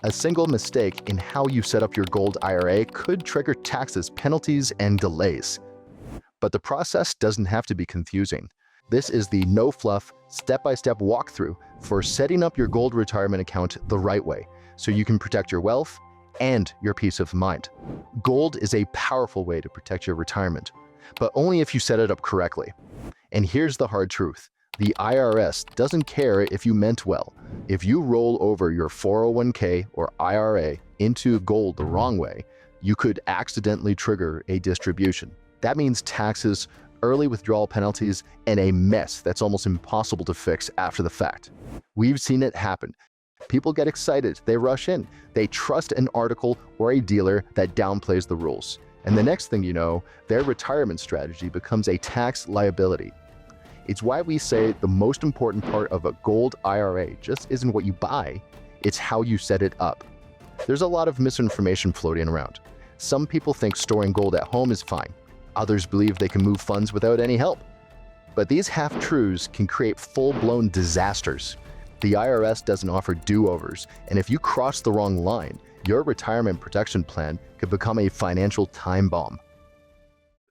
A single mistake in how you set up your gold IRA could trigger taxes, penalties, and delays. But the process doesn't have to be confusing. This is the no-fluff, step-by-step walkthrough for setting up your gold retirement account the right way, so you can protect your wealth and your peace of mind. Gold is a powerful way to protect your retirement, but only if you set it up correctly. And here's the hard truth. The IRS doesn't care if you meant well. If you roll over your 401k or IRA into gold the wrong way, you could accidentally trigger a distribution. That means taxes, early withdrawal penalties, and a mess that's almost impossible to fix after the fact. We've seen it happen. People get excited, they rush in, they trust an article or a dealer that downplays the rules. And the next thing you know, their retirement strategy becomes a tax liability. It's why we say the most important part of a gold IRA just isn't what you buy, it's how you set it up. There's a lot of misinformation floating around. Some people think storing gold at home is fine. Others believe they can move funds without any help. But these half-truths can create full-blown disasters. The IRS doesn't offer do-overs, and if you cross the wrong line, your retirement protection plan could become a financial time bomb.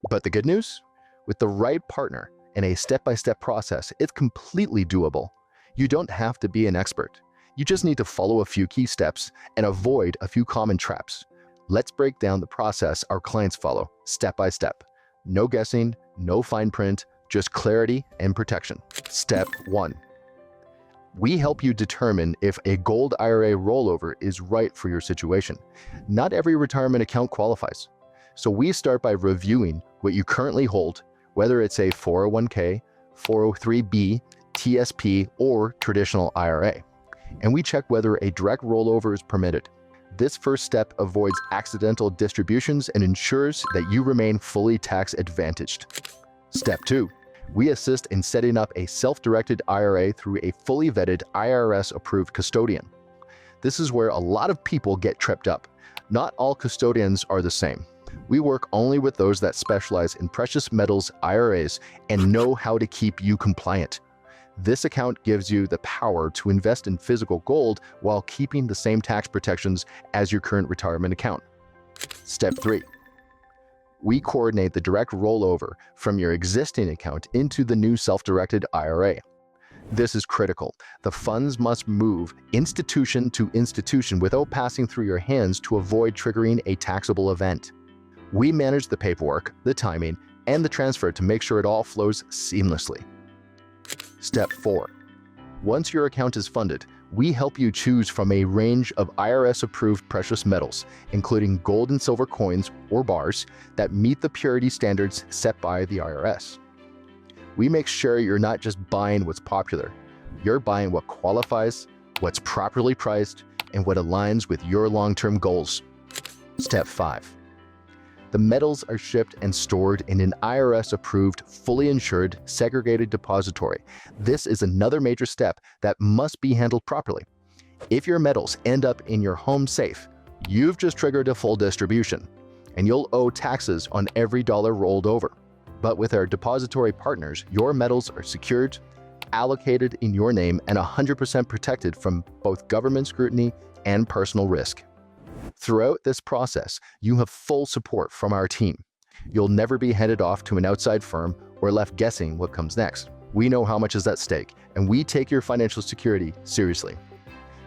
But the good news? With the right partner and a step-by-step process, it's completely doable. You don't have to be an expert. You just need to follow a few key steps and avoid a few common traps. Let's break down the process our clients follow, step by step. No guessing, no fine print, just clarity and protection. Step 1. We help you determine if a gold IRA rollover is right for your situation. Not every retirement account qualifies. So we start by reviewing what you currently hold, whether it's a 401k, 403b, TSP, or traditional IRA. And we check whether a direct rollover is permitted. This first step avoids accidental distributions and ensures that you remain fully tax advantaged. Step 2. We assist in setting up a self-directed IRA through a fully vetted IRS-approved custodian. This is where a lot of people get tripped up. Not all custodians are the same. We work only with those that specialize in precious metals IRAs and know how to keep you compliant. This account gives you the power to invest in physical gold while keeping the same tax protections as your current retirement account. Step 3. We coordinate the direct rollover from your existing account into the new self-directed IRA. This is critical. The funds must move institution to institution without passing through your hands to avoid triggering a taxable event. We manage the paperwork, the timing, and the transfer to make sure it all flows seamlessly. Step 4. Once your account is funded, we help you choose from a range of IRS-approved precious metals, including gold and silver coins or bars that meet the purity standards set by the IRS. We make sure you're not just buying what's popular. You're buying what qualifies, what's properly priced, and what aligns with your long-term goals. Step 5. The metals are shipped and stored in an IRS-approved, fully insured, segregated depository. This is another major step that must be handled properly. If your metals end up in your home safe, you've just triggered a full distribution, and you'll owe taxes on every dollar rolled over. But with our depository partners, your metals are secured, allocated in your name, and 100% protected from both government scrutiny and personal risk. Throughout this process, you have full support from our team. You'll never be handed off to an outside firm or left guessing what comes next. We know how much is at stake, and we take your financial security seriously.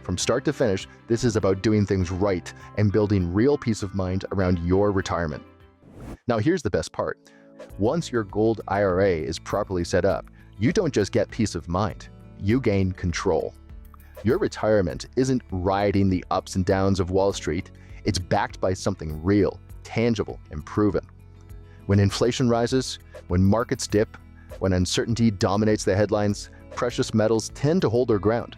From start to finish, this is about doing things right and building real peace of mind around your retirement. Now here's the best part. Once your gold IRA is properly set up, you don't just get peace of mind, you gain control. Your retirement isn't riding the ups and downs of Wall Street, it's backed by something real, tangible, and proven. When inflation rises, when markets dip, when uncertainty dominates the headlines, precious metals tend to hold their ground.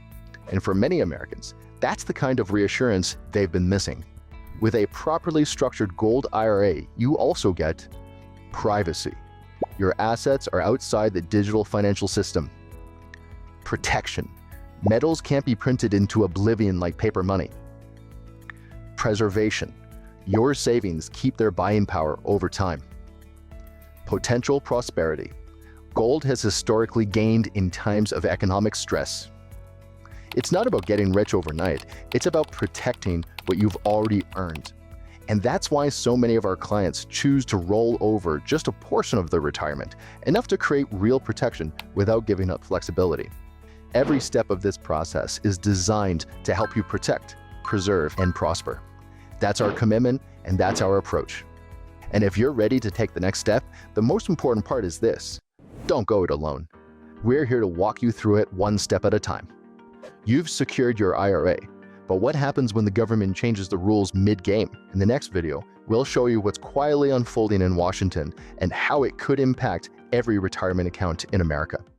And for many Americans, that's the kind of reassurance they've been missing. With a properly structured gold IRA, you also get privacy. Your assets are outside the digital financial system. Protection. Metals can't be printed into oblivion like paper money. Preservation. Your savings keep their buying power over time. Potential prosperity. Gold has historically gained in times of economic stress. It's not about getting rich overnight, it's about protecting what you've already earned. And that's why so many of our clients choose to roll over just a portion of their retirement, enough to create real protection without giving up flexibility. Every step of this process is designed to help you protect, preserve, and prosper. That's our commitment, and that's our approach. And if you're ready to take the next step, the most important part is this: don't go it alone. We're here to walk you through it one step at a time. You've secured your IRA, but what happens when the government changes the rules mid-game? In the next video, we'll show you what's quietly unfolding in Washington and how it could impact every retirement account in America.